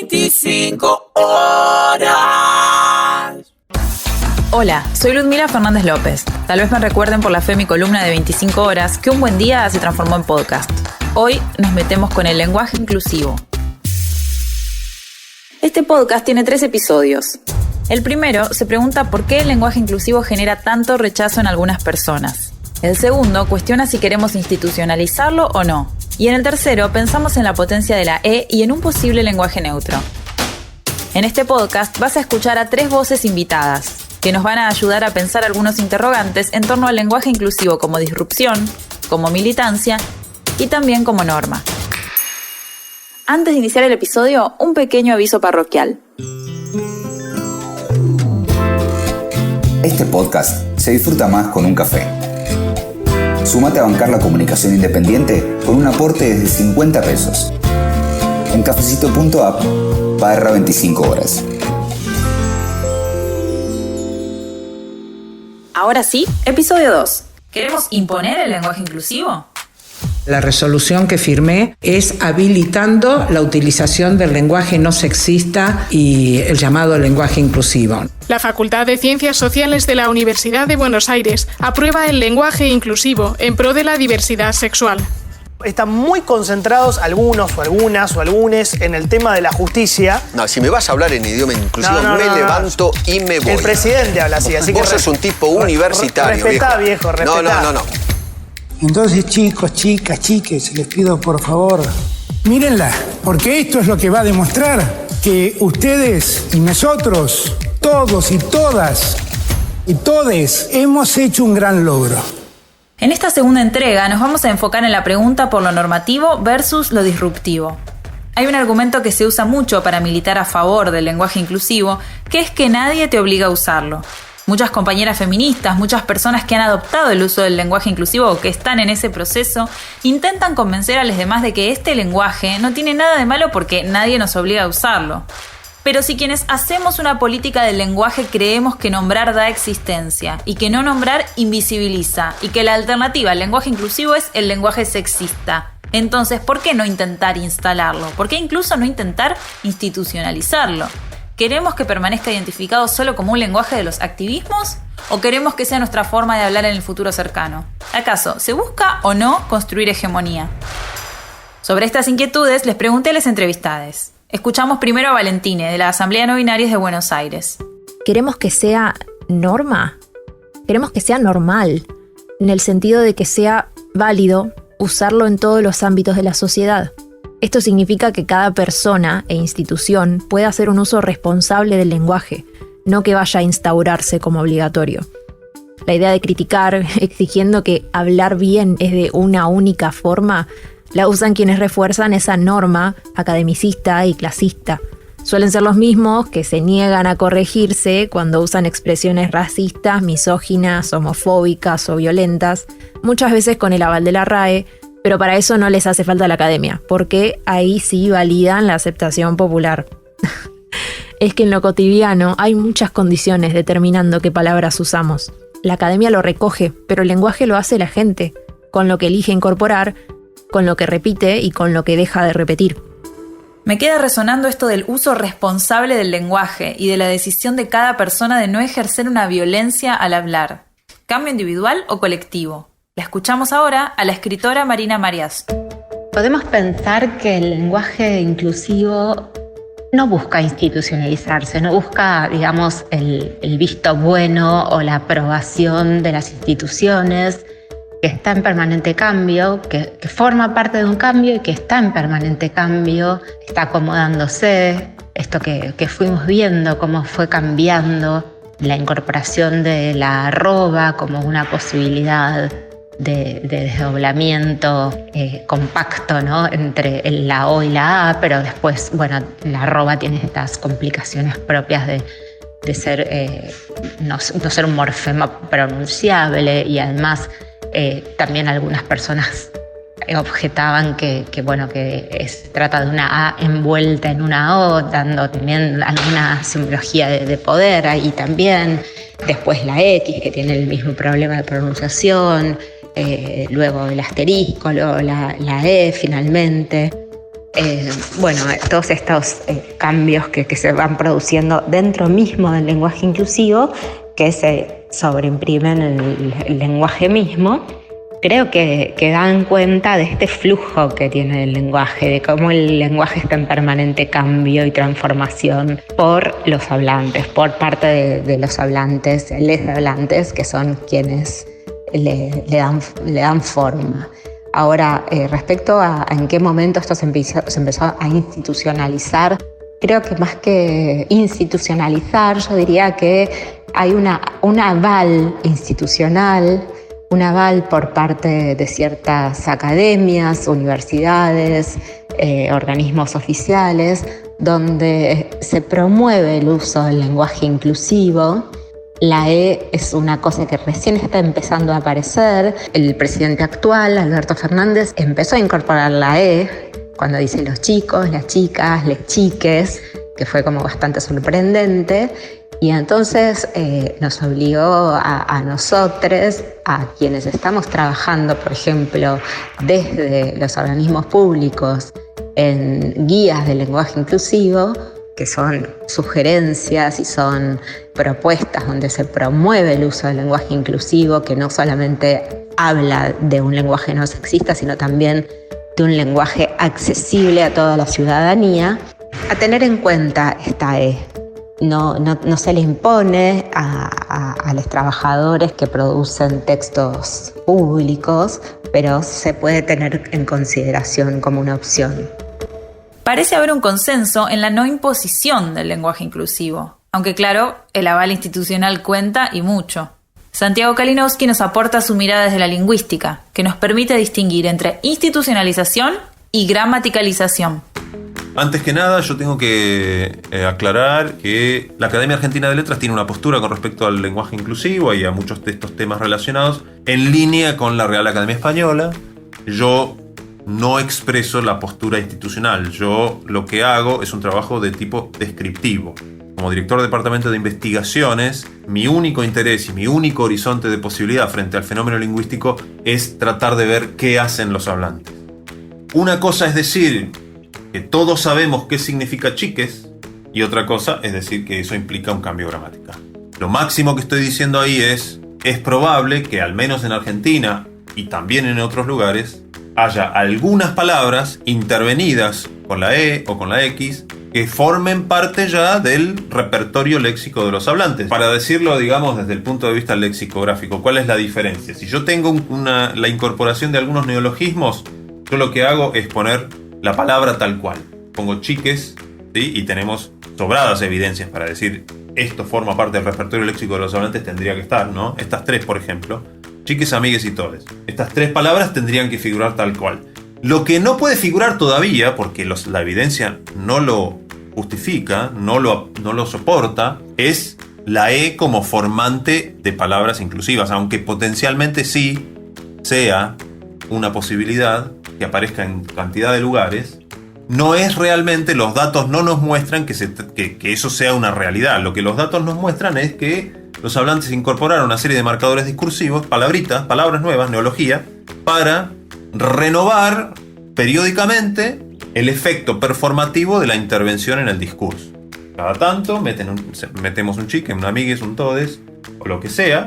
25 horas. Hola, soy Ludmila Fernández López. Tal vez me recuerden por la fe mi columna de 25 horas que un buen día se transformó en podcast. Hoy nos metemos con el lenguaje inclusivo. Este podcast tiene 3 episodios. El primero se pregunta por qué el lenguaje inclusivo genera tanto rechazo en algunas personas. El segundo cuestiona si queremos institucionalizarlo o no. Y en el tercero pensamos en la potencia de la E y en un posible lenguaje neutro. En este podcast vas a escuchar a 3 voces invitadas, que nos van a ayudar a pensar algunos interrogantes en torno al lenguaje inclusivo como disrupción, como militancia y también como norma. Antes de iniciar el episodio, un pequeño aviso parroquial. Este podcast se disfruta más con un café. Súmate a bancar la comunicación independiente con un aporte desde 50 pesos. En cafecito.app/25 horas. Ahora sí, episodio 2. ¿Queremos imponer el lenguaje inclusivo? La resolución que firmé es habilitando la utilización del lenguaje no sexista y el llamado lenguaje inclusivo. La Facultad de Ciencias Sociales de la Universidad de Buenos Aires aprueba el lenguaje inclusivo en pro de la diversidad sexual. Están muy concentrados algunos o algunas o algunes en el tema de la justicia. No, si me vas a hablar en idioma inclusivo, levanto y me voy. El presidente habla así, así vos sos un tipo universitario, respetá, viejo, respetá. No. Entonces, chicos, chicas, chiques, les pido por favor, mírenla, porque esto es lo que va a demostrar que ustedes y nosotros, todos y todas y todes, hemos hecho un gran logro. En esta segunda entrega nos vamos a enfocar en la pregunta por lo normativo versus lo disruptivo. Hay un argumento que se usa mucho para militar a favor del lenguaje inclusivo, que es que nadie te obliga a usarlo. Muchas compañeras feministas, muchas personas que han adoptado el uso del lenguaje inclusivo o que están en ese proceso, intentan convencer a los demás de que este lenguaje no tiene nada de malo porque nadie nos obliga a usarlo. Pero si quienes hacemos una política del lenguaje creemos que nombrar da existencia y que no nombrar invisibiliza y que la alternativa al lenguaje inclusivo es el lenguaje sexista, entonces ¿por qué no intentar instalarlo? ¿Por qué incluso no intentar institucionalizarlo? ¿Queremos que permanezca identificado solo como un lenguaje de los activismos? ¿O queremos que sea nuestra forma de hablar en el futuro cercano? ¿Acaso se busca o no construir hegemonía? Sobre estas inquietudes les pregunté a las entrevistadas. Escuchamos primero a Valentine, de la Asamblea No Binarias de Buenos Aires. ¿Queremos que sea norma? Queremos que sea normal, en el sentido de que sea válido usarlo en todos los ámbitos de la sociedad. Esto significa que cada persona e institución pueda hacer un uso responsable del lenguaje, no que vaya a instaurarse como obligatorio. La idea de criticar, exigiendo que hablar bien es de una única forma, la usan quienes refuerzan esa norma academicista y clasista. Suelen ser los mismos que se niegan a corregirse cuando usan expresiones racistas, misóginas, homofóbicas o violentas, muchas veces con el aval de la RAE, pero para eso no les hace falta la academia, porque ahí sí validan la aceptación popular. Es que en lo cotidiano hay muchas condiciones determinando qué palabras usamos. La academia lo recoge, pero el lenguaje lo hace la gente, con lo que elige incorporar, con lo que repite y con lo que deja de repetir. Me queda resonando esto del uso responsable del lenguaje y de la decisión de cada persona de no ejercer una violencia al hablar. ¿Cambio individual o colectivo? La escuchamos ahora a la escritora Marina Marias. Podemos pensar que el lenguaje inclusivo no busca institucionalizarse, no busca, digamos, el visto bueno o la aprobación de las instituciones, que está en permanente cambio, que forma parte de un cambio y que está en permanente cambio, está acomodándose. Esto que fuimos viendo, cómo fue cambiando la incorporación de la arroba como una posibilidad de desdoblamiento compacto, ¿no? Entre la O y la A, pero después, bueno, la arroba tiene estas complicaciones propias de ser, no ser un morfema pronunciable, y además también algunas personas objetaban que se trata de una A envuelta en una O, dando también alguna simbología de poder ahí también. Después la X, que tiene el mismo problema de pronunciación, luego el asterisco, luego la E finalmente. todos estos cambios que se van produciendo dentro mismo del lenguaje inclusivo, que se sobreimprimen en el lenguaje mismo, creo que dan cuenta de este flujo que tiene el lenguaje, de cómo el lenguaje está en permanente cambio y transformación por los hablantes, por parte de los hablantes, les hablantes, que son quienes le dan forma. Ahora, respecto a en qué momento esto se empezó a institucionalizar, creo que más que institucionalizar, yo diría que hay un aval institucional, un aval por parte de ciertas academias, universidades, organismos oficiales, donde se promueve el uso del lenguaje inclusivo. La E es una cosa que recién está empezando a aparecer. El presidente actual, Alberto Fernández, empezó a incorporar la E cuando dice los chicos, las chicas, les chiques, que fue como bastante sorprendente. Y entonces nos obligó a nosotros, a quienes estamos trabajando, por ejemplo, desde los organismos públicos en guías de lenguaje inclusivo, que son sugerencias y son propuestas donde se promueve el uso del lenguaje inclusivo, que no solamente habla de un lenguaje no sexista, sino también de un lenguaje accesible a toda la ciudadanía, a tener en cuenta esta E. No se le impone a los trabajadores que producen textos públicos, pero se puede tener en consideración como una opción. Parece haber un consenso en la no imposición del lenguaje inclusivo, aunque claro, el aval institucional cuenta y mucho. Santiago Kalinowski nos aporta su mirada desde la lingüística, que nos permite distinguir entre institucionalización y gramaticalización. Antes que nada, yo tengo que aclarar que la Academia Argentina de Letras tiene una postura con respecto al lenguaje inclusivo y a muchos de estos temas relacionados en línea con la Real Academia Española. Yo no expreso la postura institucional. Yo lo que hago es un trabajo de tipo descriptivo. Como director del departamento de investigaciones, mi único interés y mi único horizonte de posibilidad frente al fenómeno lingüístico es tratar de ver qué hacen los hablantes. Una cosa es decir que todos sabemos qué significa chiques y otra cosa es decir que eso implica un cambio gramatical. Lo máximo que estoy diciendo ahí es probable que al menos en Argentina y también en otros lugares haya algunas palabras intervenidas con la E o con la X que formen parte ya del repertorio léxico de los hablantes. Para decirlo, digamos, desde el punto de vista lexicográfico, ¿cuál es la diferencia? Si yo tengo la incorporación de algunos neologismos, yo lo que hago es poner la palabra tal cual. Pongo chiques, ¿sí? Y tenemos sobradas evidencias para decir esto forma parte del repertorio léxico de los hablantes, tendría que estar, ¿no? Estas tres, por ejemplo. Chiques, amigues y todes. Estas tres palabras tendrían que figurar tal cual. Lo que no puede figurar todavía, porque la evidencia no lo justifica, no lo soporta, es la E como formante de palabras inclusivas, aunque potencialmente sí sea una posibilidad que aparezca en cantidad de lugares. No es realmente, los datos no nos muestran que eso sea una realidad. Lo que los datos nos muestran es que los hablantes incorporaron una serie de marcadores discursivos, palabras nuevas, neología, para renovar periódicamente el efecto performativo de la intervención en el discurso. Cada tanto metemos un chique, un amigues, un todes, o lo que sea.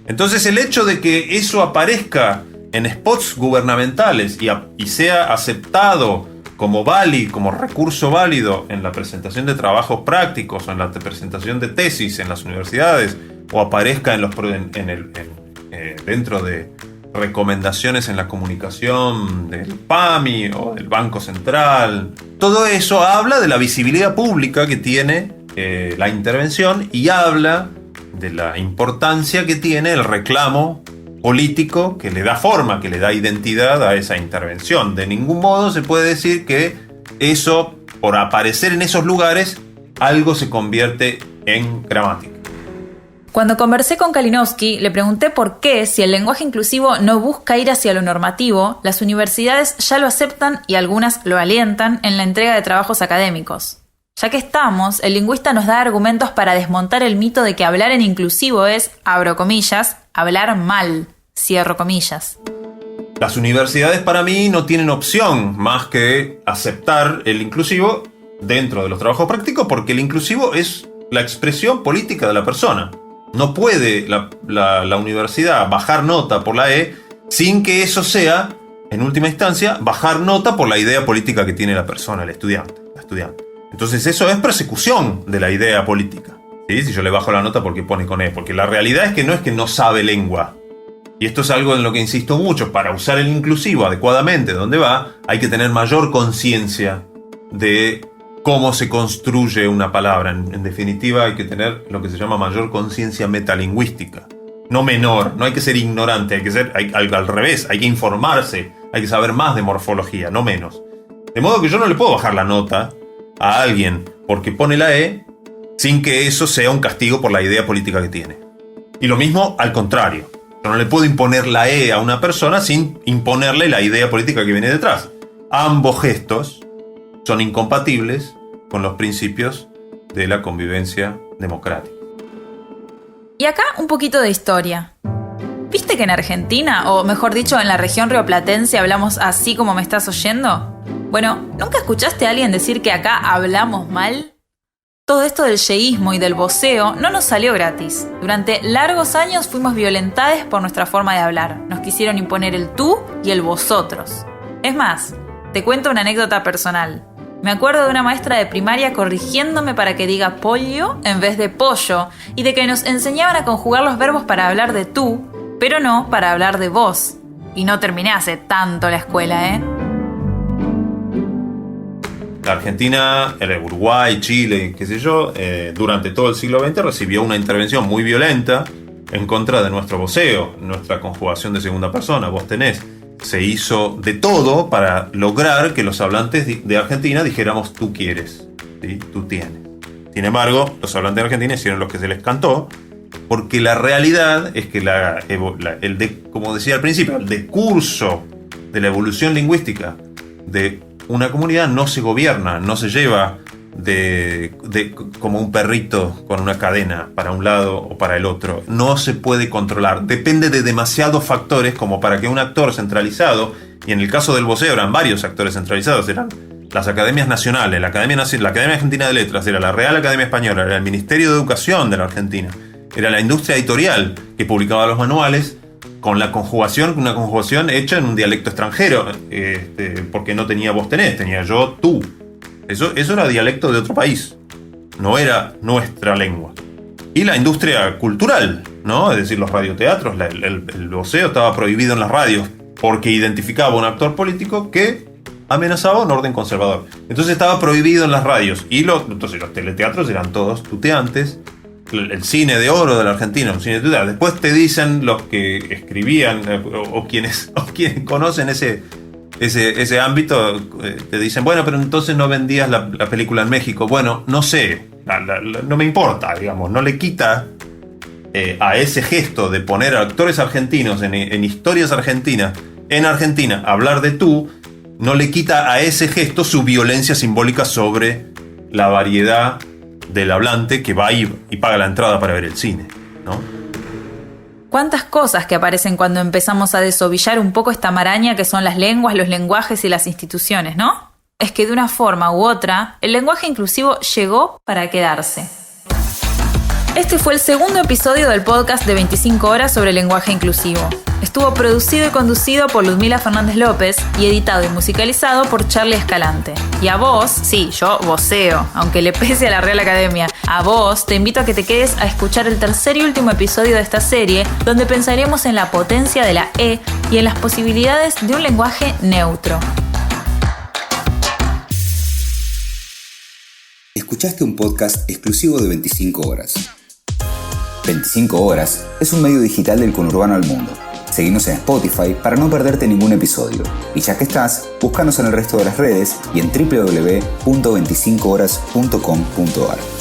Entonces el hecho de que eso aparezca en spots gubernamentales y sea aceptado como recurso válido en la presentación de trabajos prácticos o en la presentación de tesis en las universidades o aparezca dentro de recomendaciones en la comunicación del PAMI o del Banco Central, todo eso habla de la visibilidad pública que tiene la intervención y habla de la importancia que tiene el reclamo político que le da forma, que le da identidad a esa intervención. De ningún modo se puede decir que eso, por aparecer en esos lugares, algo se convierte en gramática. Cuando conversé con Kalinowski, le pregunté por qué, si el lenguaje inclusivo no busca ir hacia lo normativo, las universidades ya lo aceptan y algunas lo alientan en la entrega de trabajos académicos. Ya que estamos, el lingüista nos da argumentos para desmontar el mito de que hablar en inclusivo es, abro comillas, hablar mal, cierro comillas. Las universidades para mí no tienen opción más que aceptar el inclusivo dentro de los trabajos prácticos, porque el inclusivo es la expresión política de la persona. No puede la universidad bajar nota por la E sin que eso sea, en última instancia, bajar nota por la idea política que tiene la persona, el estudiante. Entonces eso es persecución de la idea política, ¿sí? Si yo le bajo la nota porque pone con E, porque la realidad es que no sabe lengua. Y esto es algo en lo que insisto mucho. Para usar el inclusivo adecuadamente donde va, hay que tener mayor conciencia de cómo se construye una palabra. En definitiva, hay que tener lo que se llama mayor conciencia metalingüística. No menor, no hay que ser ignorante, al revés, hay que informarse, hay que saber más de morfología, no menos. De modo que yo no le puedo bajar la nota a alguien porque pone la E sin que eso sea un castigo por la idea política que tiene. Y lo mismo al contrario. Yo no le puedo imponer la E a una persona sin imponerle la idea política que viene detrás. Ambos gestos son incompatibles con los principios de la convivencia democrática. Y acá un poquito de historia. ¿Viste que en Argentina, o mejor dicho en la región rioplatense, hablamos así como me estás oyendo? Bueno, ¿nunca escuchaste a alguien decir que acá hablamos mal? Todo esto del yeísmo y del voceo no nos salió gratis. Durante largos años fuimos violentados por nuestra forma de hablar. Nos quisieron imponer el tú y el vosotros. Es más, te cuento una anécdota personal. Me acuerdo de una maestra de primaria corrigiéndome para que diga pollo en vez de pollo y de que nos enseñaban a conjugar los verbos para hablar de tú, pero no para hablar de vos. Y no terminé hace tanto la escuela, ¿eh? La Argentina, el Uruguay, Chile, qué sé yo, durante todo el siglo XX recibió una intervención muy violenta en contra de nuestro voceo, nuestra conjugación de segunda persona. Vos tenés. Se hizo de todo para lograr que los hablantes de Argentina dijéramos tú quieres, ¿sí? Tú tienes. Sin embargo, los hablantes de Argentina hicieron lo que se les cantó, porque la realidad es que como decía al principio, el decurso de la evolución lingüística de una comunidad no se gobierna, no se lleva como un perrito con una cadena para un lado o para el otro. No se puede controlar. Depende de demasiados factores como para que un actor centralizado, y en el caso del voceo eran varios actores centralizados, eran las academias nacionales, la Academia Argentina de Letras, era la Real Academia Española, era el Ministerio de Educación de la Argentina, era la industria editorial que publicaba los manuales, con la conjugación, una conjugación hecha en un dialecto extranjero, porque no tenía vos tenés, tenía yo tú. Eso era dialecto de otro país, no era nuestra lengua. Y la industria cultural, ¿no? Es decir, los radioteatros, el voceo estaba prohibido en las radios porque identificaba a un actor político que amenazaba un orden conservador. Entonces estaba prohibido en las radios. Entonces los teleteatros eran todos tuteantes. El cine de oro de la Argentina, un cine tuteante. Después te dicen los que escribían o quienes conocen ese ámbito, te dicen, bueno, pero entonces no vendías la película en México. Bueno, no sé, no me importa, digamos, no le quita a ese gesto de poner a actores argentinos en historias argentinas, en Argentina, hablar de tú, no le quita a ese gesto su violencia simbólica sobre la variedad del hablante que va y paga la entrada para ver el cine, ¿no? Cuántas cosas que aparecen cuando empezamos a desovillar un poco esta maraña que son las lenguas, los lenguajes y las instituciones, ¿no? Es que de una forma u otra, el lenguaje inclusivo llegó para quedarse. Este fue el segundo episodio del podcast de 25 horas sobre lenguaje inclusivo. Estuvo producido y conducido por Ludmila Fernández López y editado y musicalizado por Charlie Escalante. Y a vos, sí, yo voceo, aunque le pese a la Real Academia, a vos te invito a que te quedes a escuchar el tercer y último episodio de esta serie, donde pensaremos en la potencia de la E y en las posibilidades de un lenguaje neutro. Escuchaste un podcast exclusivo de 25 horas. 25 horas es un medio digital del conurbano al mundo. Seguinos en Spotify para no perderte ningún episodio. Y ya que estás, búscanos en el resto de las redes y en www.25horas.com.ar.